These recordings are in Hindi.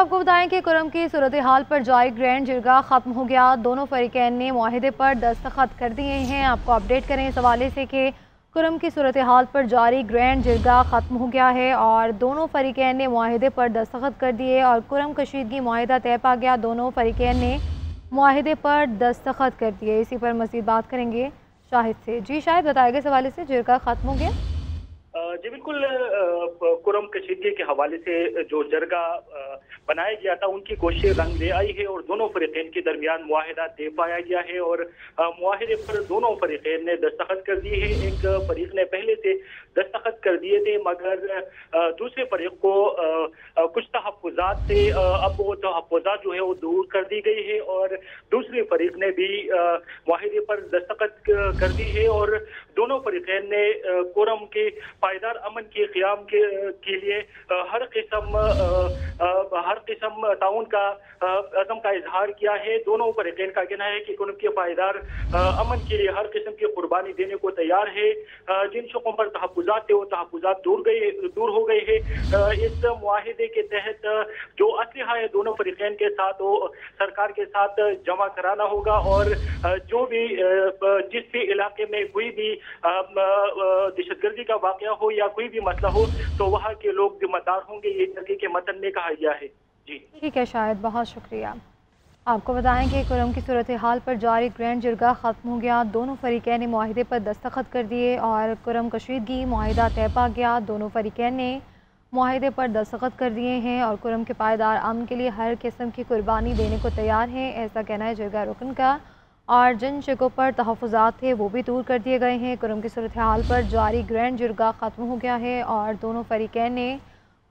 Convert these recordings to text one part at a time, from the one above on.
आपको बताएं कि कुरम की सूरत हाल पर जारी ग्रैंड जिरगा ख़त्म हो गया। दोनों फरीकैन ने मुआहिदे पर दस्तखत कर दिए हैं। आपको अपडेट करें इस हवाले से कि कुरम की सूरत हाल पर जारी ग्रैंड जिरगा ख़त्म हो गया है और दोनों फरीकैन ने मुआहिदे पर दस्तखत कर दिए और कुरम कशीदगी मुआहिदा तय पा गया। दोनों फरीकैन ने मुआहिदे पर दस्तखत कर दिए। इसी पर मज़ीद बात करेंगे शाहिद से। जी शाहिद, बताएगा इस हवाले से जिरगा ख़त्म हो गया। जी बिल्कुल, कुरम कशीदगी के हवाले से जो जरगा बनाया गया था उनकी कोशिशें रंग ले आई है और दोनों फरीकैन के दरमियान मुआहिदा तय पाया गया है और मुआहिदे पर दोनों फरीकैन ने दस्तखत कर दिए हैं। एक फरीक ने पहले से दस्तखत कर दिए थे मगर दूसरे फरीक को कुछ तहफ़्फ़ुज़ात थे, अब वो तहफ़्फ़ुज़ात जो है वो दूर कर दी गई है और दूसरे फरीक ने भी मुआहिदे पर दस्तखत कर दी है और दोनों फरीकैन ने कुरम के पायदार अमन के क़याम के लिए हर किस्म ताउन का अज़म का इजहार किया है। दोनों फरीकैन का कहना है कि कुरम के पायदार अमन के लिए हर किस्म की कुर्बानी देने को तैयार है। जिन शकों पर तहफ़्फ़ुज़ात थे वो तहफ़्फ़ुज़ात दूर हो गए हैं। इस मुआहिदे के तहत जो असलहा है दोनों फरीकैन के साथ वो सरकार के साथ जमा कराना होगा और जो भी जिस भी इलाके में कोई भी दहशतगर्दी का वाक़या हो या कोई भी मसला हो तो वहाँ के लोग जिम्मेदार होंगे, ये जर्गे के मतन में कहा गया है। जी ठीक है शायद, बहुत शुक्रिया। आपको बताएं कि कुरम की सूरत हाल पर जारी ग्रैंड जिरगा ख़त्म हो गया। दोनों फरीकैन ने मुआहिदे पर दस्तखत कर दिए और कुरम कशीदगी मुआहिदा तय पा गया। दोनों फरीकैन ने मुआहिदे पर दस्तखत कर दिए हैं और कुरम के पायदार अमन के लिए हर किस्म की कुर्बानी देने को तैयार हैं, ऐसा कहना है जिरगा रुकन का। और जिन शिकों पर तहफ़्फ़ुज़ात थे वो भी दूर कर दिए गए हैं। कुरम की सूरत हाल पर जारी ग्रैंड जिरगा ख़त्म हो गया है और दोनों फरीकैन ने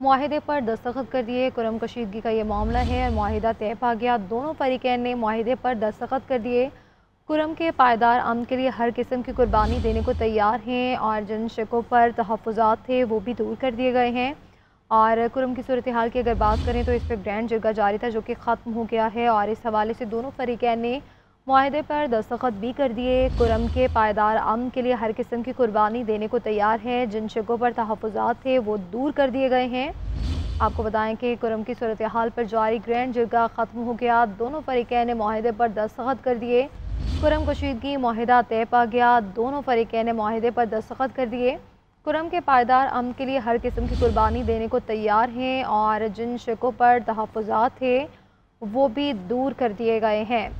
मुआहिदे पर दस्तखत कर दिए। कुरम कशीदगी का ये मामला है और मुआहिदा तय पा गया। दोनों फरीकैन ने मुआहिदे पर दस्तखत कर दिए। कुरम के पायदार अमन के लिए हर किस्म की कुर्बानी देने को तैयार हैं और जिन शिकों पर तहफ़्फ़ुज़ात थे वो भी दूर कर दिए गए हैं। और कुरम की सूरत हाल की अगर बात करें तो इस पर ग्रैंड जिरगा जारी था जो कि ख़त्म हो गया है और इस हवाले से दोनों फरीकैन ने मुआहिदे पर दस्तखत भी कर दिए। कुरम के पायदार अमन के लिए हर किस्म की कुर्बानी देने को तैयार हैं। जिन शिकों पर तहफ़्फ़ुज़ात थे वो दूर कर दिए गए हैं। आपको बताएं कि कुरम की सूरत हाल पर जारी ग्रैंड जिरगा ख़त्म हो गया। दोनों फरीकैन ने मुआहिदे पर दस्तखत कर दिए। कुरम कशीदगी मुआहिदा तय पा गया। दोनों फरीकैन ने मुआहिदे पर दस्तखत कर दिए। कुरम के पायदार अमन के लिए हर किस्म की कुर्बानी देने को तैयार हैं और जिन शिकों पर तहफ़्फ़ुज़ात थे वो भी दूर कर दिए गए हैं।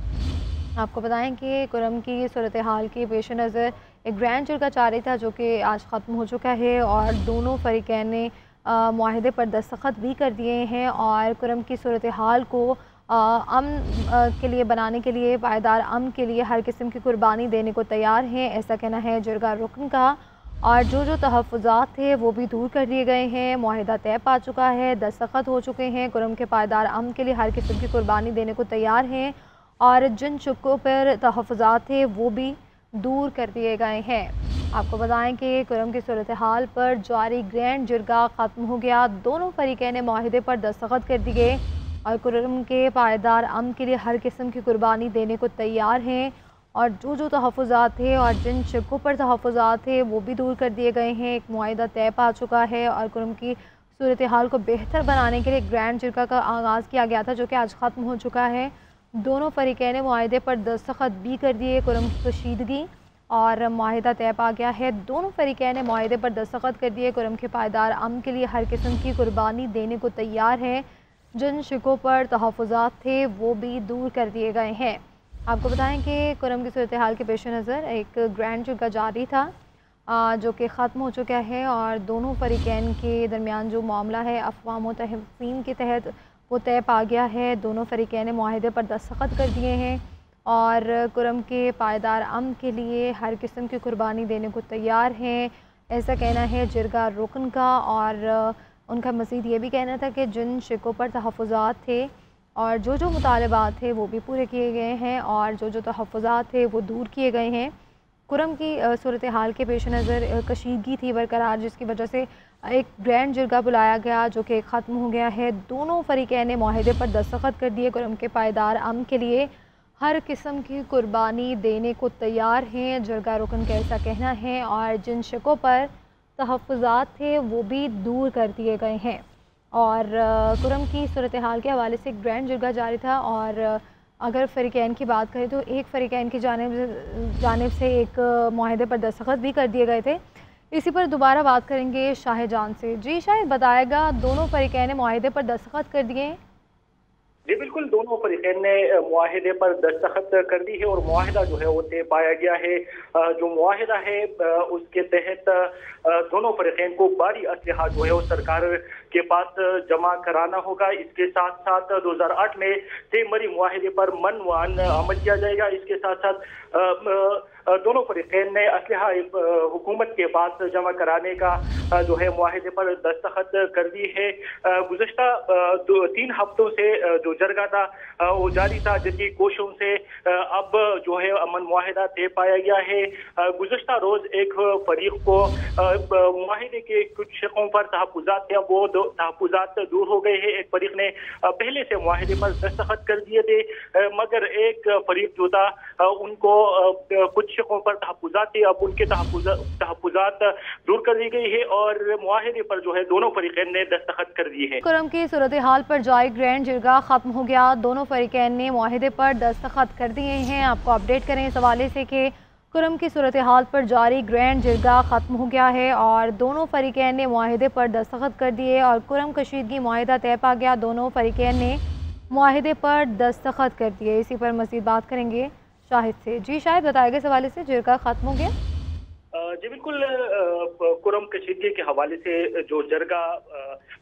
आपको बताएं कि कुरम की सूरत हाल के पेश नज़र एक ग्रैंड जिरगा जारी था जो कि आज ख़त्म हो चुका है और दोनों फरीकैन ने मुआहिदे पर दस्तखत भी कर दिए हैं और कुरम की सूरत हाल को अमन के लिए बनाने के लिए पायदार अमन के लिए हर किस्म की कुर्बानी देने को तैयार हैं, ऐसा कहना है जिरगा रुकन का। और जो तहफ़्फ़ुज़ात थे वो भी दूर कर दिए गए हैं। मुआहिदा तय पा चुका है, दस्तखत हो चुके हैं। कुरम के पायदार अमन के लिए हर किस्म की कुर्बानी देने को तैयार हैं और जिन शिकों पर तहफ़्फ़ुज़ात थे वो भी दूर कर दिए गए हैं। आपको बताएं कि कुरम की सूरत हाल पर जारी ग्रैंड जिरगा ख़त्म हो गया। दोनों फरीकैन ने मुआहिदे पर दस्तखत कर दिए और कुरम के पायदार अमन के लिए हर किस्म की कुर्बानी देने को तैयार हैं और जो तहफ़्फ़ुज़ात थे और जिन शिकों पर तहफ़्फ़ुज़ात थे वो भी दूर कर दिए गए हैं। एक मुआहिदा तय पा चुका है और कुरम की सूरत हाल को बेहतर बनाने के लिए ग्रैंड जिरगा का आगाज़ किया गया था जो कि आज ख़त्म हो चुका है। दोनों फरीकैन ने मुआहिदे पर दस्तखत भी कर दिए। कुरम की कशीदगी और मुआहिदा तय पा गया है। दोनों फरीकैन ने मुआहिदे पर दस्तखत कर दिए। कुरम के पायदार अमन के लिए हर किस्म की कुर्बानी देने को तैयार हैं। जिन शिकों पर तहफ़्फ़ुज़ात थे वो भी दूर कर दिए गए हैं। आपको बताएं कि कुरम की सूरत हाल के पेश नज़र एक ग्रैंड जिरगा जारी था जो कि ख़त्म हो चुका है और दोनों फरीकैन के दरमियान जो मामला है अफ़वाम व तहफ़्फ़ीम के तहत वो तय पा गया है। दोनों फरीकैन ने मुआहिदे पर दस्तखत कर दिए हैं और कुरम के पायदार अमन के लिए हर किस्म की कुर्बानी देने को तैयार हैं, ऐसा कहना है जिरगा रुकन का। और उनका मज़ीद ये भी कहना था कि जिन शिकों पर तहफ़्फ़ुज़ात थे और जो मुतालबात थे वो भी पूरे किए गए हैं और जो तहफ़्फ़ुज़ात थे वो दूर किए गए हैं। कुरम की सूरत हाल के पेश नज़र कशीदगी थी बरकरार जिसकी वजह से एक ग्रैंड जिरगा बुलाया गया जो कि ख़त्म हो गया है। दोनों फरीकैन ने मुआहिदे पर दस्तखत कर दिए। कुरम के पायदार अमन के लिए हर किस्म की कुर्बानी देने को तैयार हैं, जिरगा रुकन का ऐसा कहना है और जिन शिकों पर तहफ़्फ़ुज़ात थे वो भी दूर कर दिए गए हैं। और कुरम की सूरत हाल के हवाले से ग्रैंड जुर्गा जारी था। और अगर फ़रीक़ैन की बात करें तो एक फ़रीक़ैन की जानिब से एक मुआहदे पर दस्तखत भी कर दिए गए थे। इसी पर दोबारा बात करेंगे शाहजहां से। जी शायद बताएगा, दोनों फ़रीक़ैन ने मुआहदे पर दस्तखत कर दिए हैं? जी बिल्कुल, दोनों फरीकैन ने मुआहिदे पर दस्तखत कर दी है और मुआहिदा जो है वो तय पाया गया है। जो मुआहिदा है उसके तहत दोनों फरीकैन को भारी असलहा जो है वो सरकार के पास जमा कराना होगा। इसके साथ साथ 2008 में तय मरी मुआहिदे पर मनवान अमल किया जाएगा। इसके साथ साथ दोनों फरीकैन ने असलहा हुकूमत के पास जमा कराने का जो है मुआहिदे पर दस्तखत कर दी है। गुज़श्ता 3 हफ्तों से जो जरगा था वो जारी था, जिसकी कोशिशों से अब जो है अमन मुआहिदा तय पाया गया है। गुज़श्ता रोज एक फरीक को मुआहिदे के कुछ शकों पर तहफ़्फ़ुज़ात थे, वो तहफ़्फ़ुज़ात दूर हो गए हैं। एक फरीक ने पहले से मुआहिदे पर दस्तखत कर दिए थे, मगर एक फरीक जो था उनको कुछ शकों पर तहफ़्फ़ुज़ात थे, अब उनके तहफ़्फ़ुज़ात दूर कर दी गई है और मुआहिदे पर जो है दोनों फरीकैन ने दस्तखत कर दिए हैं। कुरम की सूरत हाल पर जारी ग्रैंड जिरगा ख़त्म हो गया, दोनों फ़रीक़ैन ने मुआहिदे पर दस्तखत कर दिए हैं। आपको अपडेट करें इस हवाले से कि कुरम की सूरत हाल पर जारी ग्रैंड जिरगा ख़त्म हो गया है और दोनों फ़रीक़ैन ने मुआहिदे पर दस्तखत कर दिए और कुरम कशीदगी मुआहिदा तय पा गया। दोनों फ़रीक़ैन ने मुआहिदे पर दस्तखत कर दिए। इसी पर मज़ीद बात करेंगे शाहिद से। जी शाहिद बताएगा इस हवाले से, जिरगा ख़त्म हो गया? जी बिल्कुल, कुरम कशीदगी के हवाले से जो जरगा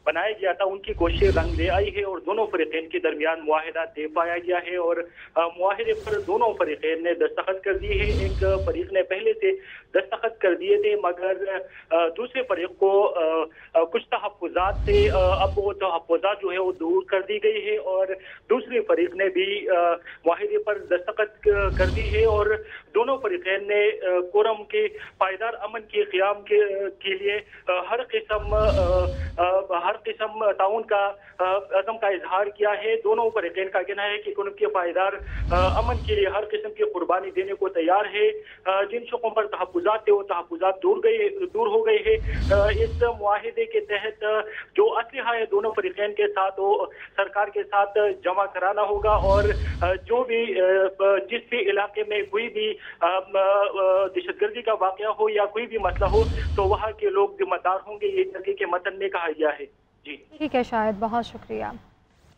बनाया गया था उनकी कोशिशें रंग ले आई है और दोनों फरीकैन के दरमियान मुआहिदा तय पाया गया है और मुआहिदे पर दोनों फरीकैन ने दस्तखत कर दिए हैं। एक फरीक ने पहले से दस्तखत कर दिए थे, मगर दूसरे फरीक को कुछ तहफ़्फ़ुज़ात थे, अब वो तहफ़्फ़ुज़ात जो है वो दूर कर दी गई है और दूसरे फरीक ने भी मुआहिदे पर दस्तखत कर दी है और दोनों फरीकैन ने कुरम के पायदार अमन के क़याम के लिए हर किस्म ताउन का अज़म का इजहार किया है। दोनों फरीकैन का कहना है कि उनके पायदार अमन के लिए हर किस्म की कुर्बानी देने को तैयार है। जिन शकों पर तहफ़्फ़ुज़ात थे वो तहफ़्फ़ुज़ात दूर हो गए हैं। इस मुआहिदे के तहत जो असलहा है दोनों फरीकैन के साथ वो सरकार के साथ जमा कराना होगा और जो भी जिस भी इलाके में कोई भी दहशतगर्दी का वाक़या हो या कोई भी मसला हो तो वहाँ के लोग जिम्मेदार होंगे, ये जर्गे के मतन में कहा गया है। जी ठीक है शायद, बहुत शुक्रिया।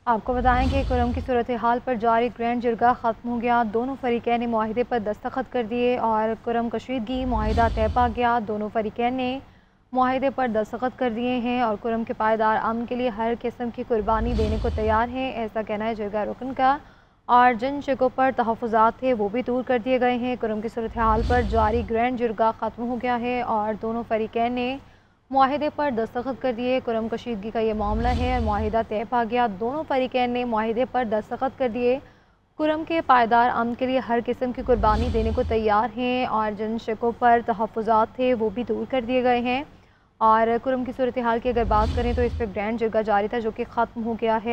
आपको बताएं कि कुरम की सूरत हाल पर जारी ग्रैंड जिरगा ख़त्म हो गया, दोनों फ़रीक़ैन ने मुआहिदे पर दस्तखत कर दिए और कुरम कशीदगी मुआहिदा तय पा गया। दोनों फ़रीक़ैन ने मुआहिदे पर दस्तखत कर दिए हैं और कुरम के पायदार अमन के लिए हर किस्म की कुर्बानी देने को तैयार हैं, ऐसा कहना है जिरगा रुकन का। और जिन शकों पर तहफ़्फ़ुज़ात थे वो भी दूर कर दिए गए हैं। कुरम की सूरत हाल पर जारी ग्रैंड जिरगा ख़त्म हो गया है और दोनों फ़रीक़ैन ने मुआहिदे पर दस्तखत कर दिए। कुरम कशीदगी का ये मामला है और मुआहिदा तय पा गया। दोनों फ़रीक़ैन ने मुआहिदे पर दस्तखत कर दिए। कुरम के पायदार अमन के लिए हर किस्म की कुर्बानी देने को तैयार हैं और जिन शकों पर तहफ़्फ़ुज़ात थे वो भी दूर कर दिए गए हैं। और कुरम की सूरत हाल की अगर बात करें तो इस पर ग्रैंड जिरगा जारी था जो कि ख़त्म हो गया है।